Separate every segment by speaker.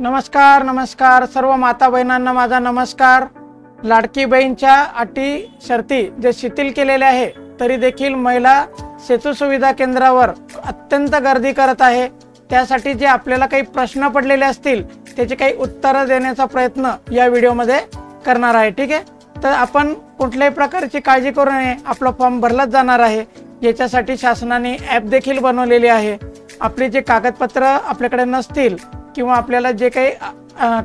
Speaker 1: नमस्कार नमस्कार सर्व माता बहिणांना माझा नमस्कार। लाडकी बहीणच्या अटी शर्ती जे शिथिल केलेले आहे तरी देखील महिला सेतू सुविधा केंद्रावर अत्यंत गर्दी करत आहे। त्यासाठी जे आपल्याला काही प्रश्न पडलेले असतील त्याचे काही उत्तर देण्याचा प्रयत्न या व्हिडिओमध्ये करणार आहे। ठीक आहे, तर आपण कुठल्याही प्रकारची काळजी करू नये, आपला फॉर्म भरलाच जाणार आहे। याच्यासाठी शासनाने ॲप देखील बनवलेली आहे। आपले जे कागदपत्र आपल्याकडे नसतील किंवा आपल्याला जे काही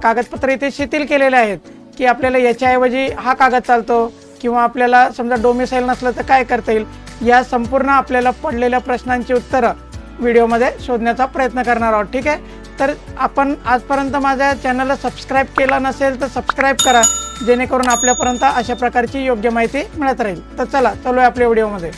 Speaker 1: कागदपत्र इथे शिथिल केलेले आहेत की आपल्याला याच्याऐवजी हा कागद चालतो किंवा आपल्याला समजा डोमिसाईल नसलं तर काय करता येईल, या संपूर्ण आपल्याला पडलेल्या प्रश्नांची उत्तरं व्हिडिओमध्ये शोधण्याचा प्रयत्न करणार आहोत। ठीक आहे, तर आपण आजपर्यंत माझ्या चॅनलला सबस्क्राईब केला नसेल तर सबस्क्राईब करा, जेणेकरून आपल्यापर्यंत अशा प्रकारची योग्य माहिती मिळत राहील। तर चला चालूया आपल्या व्हिडिओमध्ये।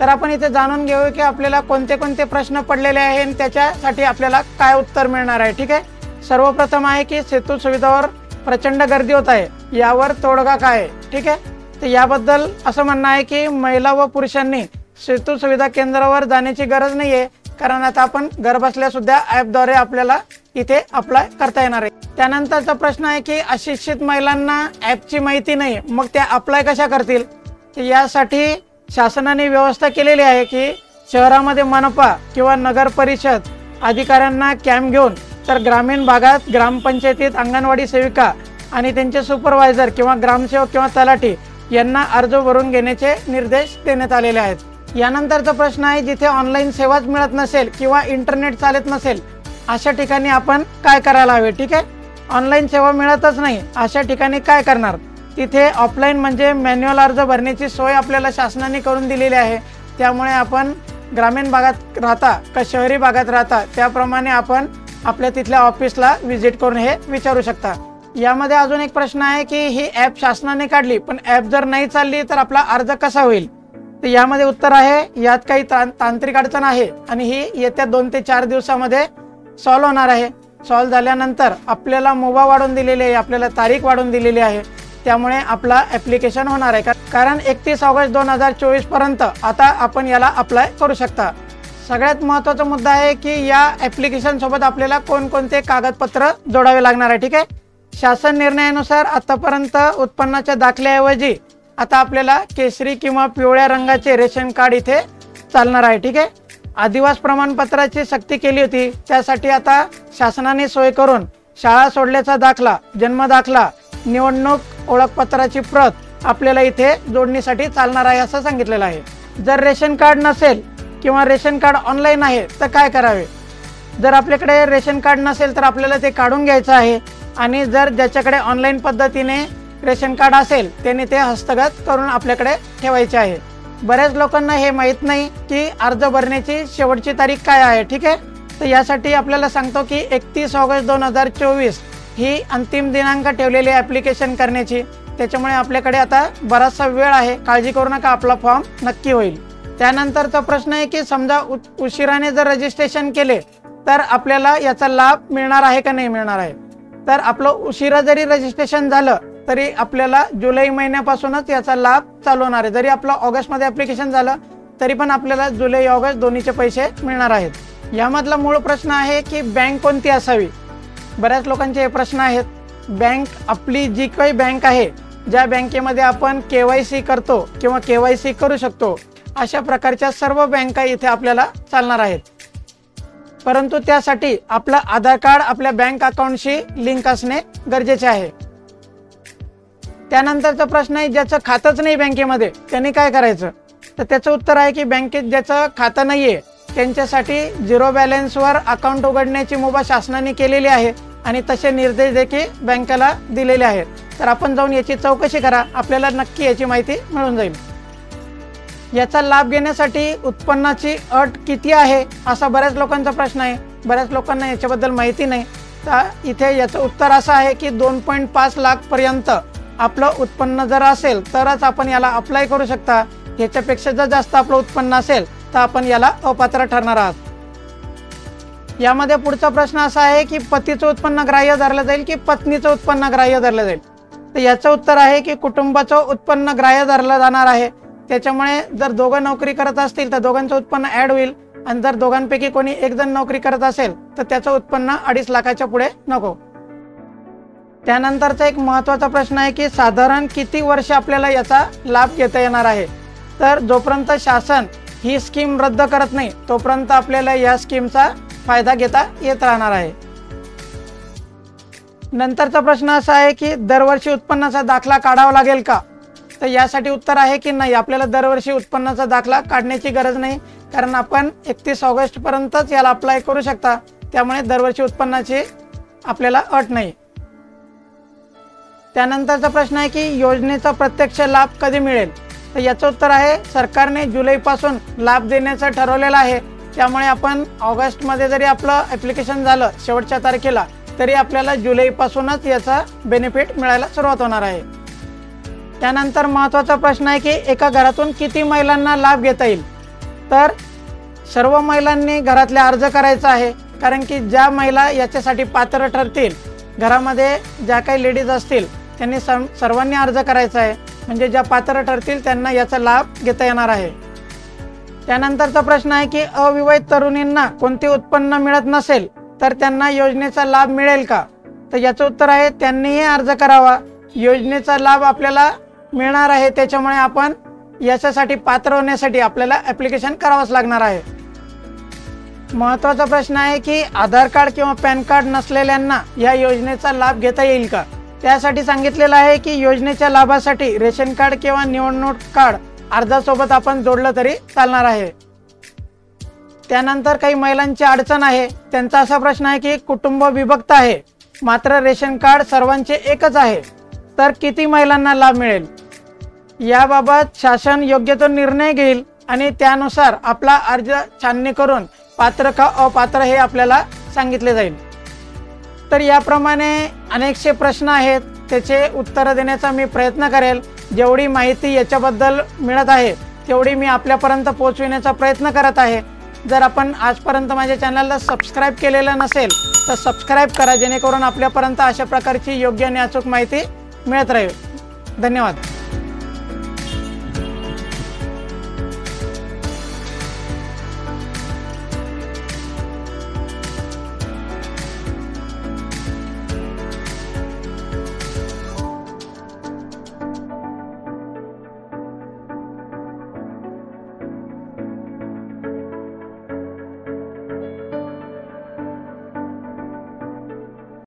Speaker 1: तर आपण इथे जाणून घेऊ की आपल्याला कोणते कोणते प्रश्न पडलेले आहेत आणि त्याच्यासाठी आपल्याला काय उत्तर मिळणार आहे। ठीक आहे, सर्वप्रथम आहे की सेतू सुविधावर प्रचंड गर्दी होत आहे, यावर तोडगा काय आहे। ठीक आहे, तर याबद्दल असं म्हणणं आहे की महिला व पुरुषांनी सेतू सुविधा केंद्रावर जाण्याची गरज नाही आहे, कारण आता आपण घर बसल्या सुद्धा ॲपद्वारे आपल्याला इथे अप्लाय करता येणार आहे। त्यानंतरचा प्रश्न आहे की अशिक्षित महिलांना ॲपची माहिती नाही, मग त्या अप्लाय कशा करतील। तर यासाठी शासनाने व्यवस्था केलेली आहे की शहरामध्ये मनपा किंवा नगर परिषद अधिकाऱ्यांना कॅम्प घेऊन तर ग्रामीण भागात ग्रामपंचायतीत अंगणवाडी सेविका आणि त्यांचे सुपरवायझर किंवा ग्रामसेवक किंवा तलाठी यांना अर्ज भरून घेण्याचे निर्देश देण्यात आलेले आहेत। यानंतरचा प्रश्न आहे जिथे ऑनलाईन सेवाच मिळत नसेल किंवा इंटरनेट चालत नसेल अशा ठिकाणी आपण काय करायला हवे। ठीक आहे, ऑनलाईन सेवा मिळतच नाही अशा ठिकाणी काय करणार। तिथे ऑफलाईन म्हणजे मॅन्युअल अर्ज भरण्याची सोय आपल्याला शासनाने करून दिलेली आहे। त्यामुळे आपण ग्रामीण भागात राहता का शहरी भागात राहता त्याप्रमाणे आपण आपल्या तिथल्या ऑफिसला व्हिजिट करून हे विचारू शकता। यामध्ये अजून एक प्रश्न आहे की ही ॲप शासनाने काढली पण ॲप जर नाही चालली तर आपला अर्ज कसा होईल। तर यामध्ये उत्तर आहे यात काही तांत्रिक अडचण आहे आणि ही येत्या 2 ते 4 दिवसामध्ये सॉल्व्ह होणार आहे। सॉल्व्ह झाल्यानंतर आपल्याला मुभा वाढवून दिलेली आहे, आपल्याला तारीख वाढवून दिलेली आहे, त्यामुळे आपला ॲप्लिकेशन होणार आहे। कारण 31 ऑगस्ट 2024 पर्यंत आता आपण याला अप्लाय करू शकता। सगळ्यात महत्त्वाचा मुद्दा आहे की या ॲप्लिकेशन सोबत आपल्याला कोणकोणते कागदपत्र जोडावे लागणार आहे। ठीक आहे, शासन निर्णयानुसार आतापर्यंत उत्पन्नाच्या दाखल्याऐवजी आता आपल्याला केशरी किंवा पिवळ्या रंगाचे रेशन कार्ड इथे चालणार आहे। ठीक आहे, आदिवास प्रमाणपत्राची सक्ती केली होती, त्यासाठी आता शासनाने सोय करून शाळा सोडल्याचा दाखला, जन्म दाखला, निवडणूक ओळखपत्राची प्रत आपल्याला इथे जोडणीसाठी चालणार आहे असं सांगितलेलं आहे। जर रेशन कार्ड नसेल किंवा रेशन कार्ड ऑनलाईन आहे तर काय करावे। जर आपल्याकडे रेशन कार्ड नसेल तर आपल्याला ते काढून घ्यायचं आहे आणि जर ज्याच्याकडे ऑनलाईन पद्धतीने रेशन कार्ड असेल त्याने ते हस्तगत करून आपल्याकडे ठेवायचे आहे। बऱ्याच लोकांना हे माहीत नाही की अर्ज भरण्याची शेवटची तारीख काय आहे। ठीक आहे, तर यासाठी आपल्याला सांगतो की 31 ऑगस्ट 2024 ही अंतिम दिनांक ठेवलेली ॲप्लिकेशन करण्याची। त्याच्यामुळे आपल्याकडे आता बराचसा वेळ आहे, काळजी करू नका, आपला फॉर्म नक्की होईल। त्यानंतरचा प्रश्न आहे की समजा उशिराने जर रजिस्ट्रेशन केले तर आपल्याला याचा लाभ मिळणार आहे का नाही मिळणार आहे। तर आपलं उशिरा जरी रजिस्ट्रेशन झालं तरी आपल्याला जुलै महिन्यापासूनच याचा लाभ चालू होणार आहे। जरी आपलं ऑगस्टमध्ये ॲप्लिकेशन झालं तरी पण आपल्याला जुलै ऑगस्ट दोन्हीचे पैसे मिळणार आहेत। यामधला मूळ प्रश्न आहे की बँक कोणती असावी। बऱ्याच लोकांचे हे प्रश्न आहेत। बँक आपली जी काही बँक आहे, ज्या बँकेमध्ये आपण KYC करतो किंवा KYC करू शकतो अशा प्रकारच्या सर्व बँका इथे आपल्याला चालणार आहेत, परंतु त्यासाठी आपलं आधार कार्ड आपल्या बँक अकाउंटशी लिंक असणे गरजेचे आहे। त्यानंतरचा प्रश्न आहे ज्याचं खातंच नाही बँकेमध्ये त्यांनी काय करायचं। तर त्याचं उत्तर आहे की बँकेत ज्याचं खातं नाही आहे त्यांच्यासाठी 0 बॅलन्सवर अकाउंट उघडण्याची मुभा शासनाने केलेली आहे आणि तसे निर्देश देखील बँकेला दिलेले आहेत। तर आपण जाऊन याची चौकशी करा, आपल्याला नक्की याची माहिती मिळून जाईल। याचा लाभ घेण्यासाठी उत्पन्नाची अट किती आहे असा बऱ्याच लोकांचा प्रश्न आहे। बऱ्याच लोकांना याच्याबद्दल माहिती नाही। तर इथे याचं उत्तर असं आहे की 2.5 लाखपर्यंत आपलं उत्पन्न जर असेल तरच आपण याला अप्लाय करू शकता। याच्यापेक्षा जर जास्त आपलं उत्पन्न असेल तर आपण याला अपात्र ठरणार आहात। यामध्ये पुढचा प्रश्न असा आहे की पतीचं उत्पन्न ग्राह्य धरलं जाईल की पत्नीचं उत्पन्न ग्राह्य धरलं जाईल। तर याचं उत्तर आहे की कुटुंबाचं उत्पन्न ग्राह्य धरलं जाणार आहे। त्याच्यामुळे जर दोघं नोकरी करत असतील तर दोघांचं उत्पन्न ॲड होईल, आणि जर दोघांपैकी कोणी एक जण नोकरी करत असेल तर त्याचं उत्पन्न 2.5 लाखाच्या पुढे नको. त्यानंतरचा एक महत्त्वाचा प्रश्न आहे की साधारण किती वर्ष आपल्याला याचा लाभ घेता येणार आहे. तर जोपर्यंत शासन ही स्कीम रद्द करत नाही तोपर्यंत आपल्याला या स्कीमचा फायदा घेता येत राहणार आहे. नंतरचा प्रश्न असा आहे की दरवर्षी उत्पन्नाचा दाखला काढावा लागेल का. तर यासाठी उत्तर आहे की नाही, आपल्याला दरवर्षी उत्पन्नाचा दाखला काढण्याची गरज नाही, कारण आपण 31 ऑगस्टपर्यंतच याला अप्लाय करू शकता. त्यामुळे दरवर्षी उत्पन्नाची आपल्याला अट नाही. त्यानंतरचा प्रश्न आहे की योजनेचा प्रत्यक्ष लाभ कधी मिळेल. तर याचं उत्तर आहे सरकारने जुलैपासून लाभ देण्याचं ठरवलेलं आहे. त्यामुळे आपण ऑगस्टमध्ये जरी आपलं ॲप्लिकेशन झालं शेवटच्या तारखेला तरी आपल्याला जुलैपासूनच याचा बेनिफिट मिळायला सुरुवात होणार आहे. त्यानंतर महत्त्वाचा प्रश्न आहे की एका घरातून किती महिलांना लाभ घेता येईल. तर सर्व महिलांनी घरातले अर्ज करायचा आहे, कारण की ज्या महिला याच्यासाठी पात्र ठरतील, घरामध्ये ज्या काही लेडीज असतील त्यांनी सर्वांनी अर्ज करायचा आहे, म्हणजे ज्या पात्र ठरतील त्यांना याचा लाभ घेता येणार आहे. त्यानंतरचा प्रश्न आहे की अविवाहित तरुणींना कोणते उत्पन्न मिळत नसेल तर त्यांना योजनेचा लाभ मिळेल का. तर याचं उत्तर आहे त्यांनीही अर्ज करावा. योजनेचा लाभ आपल्याला मिळणार आहे, त्याच्यामुळे आपण याच्यासाठी पात्र होण्यासाठी आपल्याला ॲप्लिकेशन करावंच लागणार आहे. महत्त्वाचा प्रश्न आहे की आधार कार्ड किंवा पॅन कार्ड नसलेल्यांना या योजनेचा लाभ घेता येईल का. त्यासाठी सांगितलेलं आहे की योजनेच्या लाभासाठी रेशन कार्ड किंवा निवडणूक कार्ड अर्जासोबत आपण जोडलं तरी चालणार आहे. त्यानंतर काही महिलांची अडचण आहे. त्यांचा असा प्रश्न आहे की कुटुंब विभक्त आहे, मात्र रेशन कार्ड सर्वांचे एकच आहे, तर किती महिलांना लाभ मिळेल. याबाबत शासन योग्य तो निर्णय घेईल आणि त्यानुसार आपला अर्ज छाननी करून पात्र का अपात्र हे आपल्याला सांगितले जाईल. तर याप्रमाणे अनेकसे प्रश्न आहेत, त्याचे उत्तरं देण्याचा मी प्रयत्न करेल. जेवढी माहिती याच्याबद्दल मिळत आहे तेवढी मी आपल्यापर्यंत पोहोचविण्याचा प्रयत्न करत आहे. जर आपण आजपर्यंत माझ्या चॅनलला सबस्क्राईब केलेलं नसेल तर सबस्क्राईब करा, जेणेकरून आपल्यापर्यंत अशा प्रकारची योग्य आणि अचूक माहिती मिळत राहील. धन्यवाद.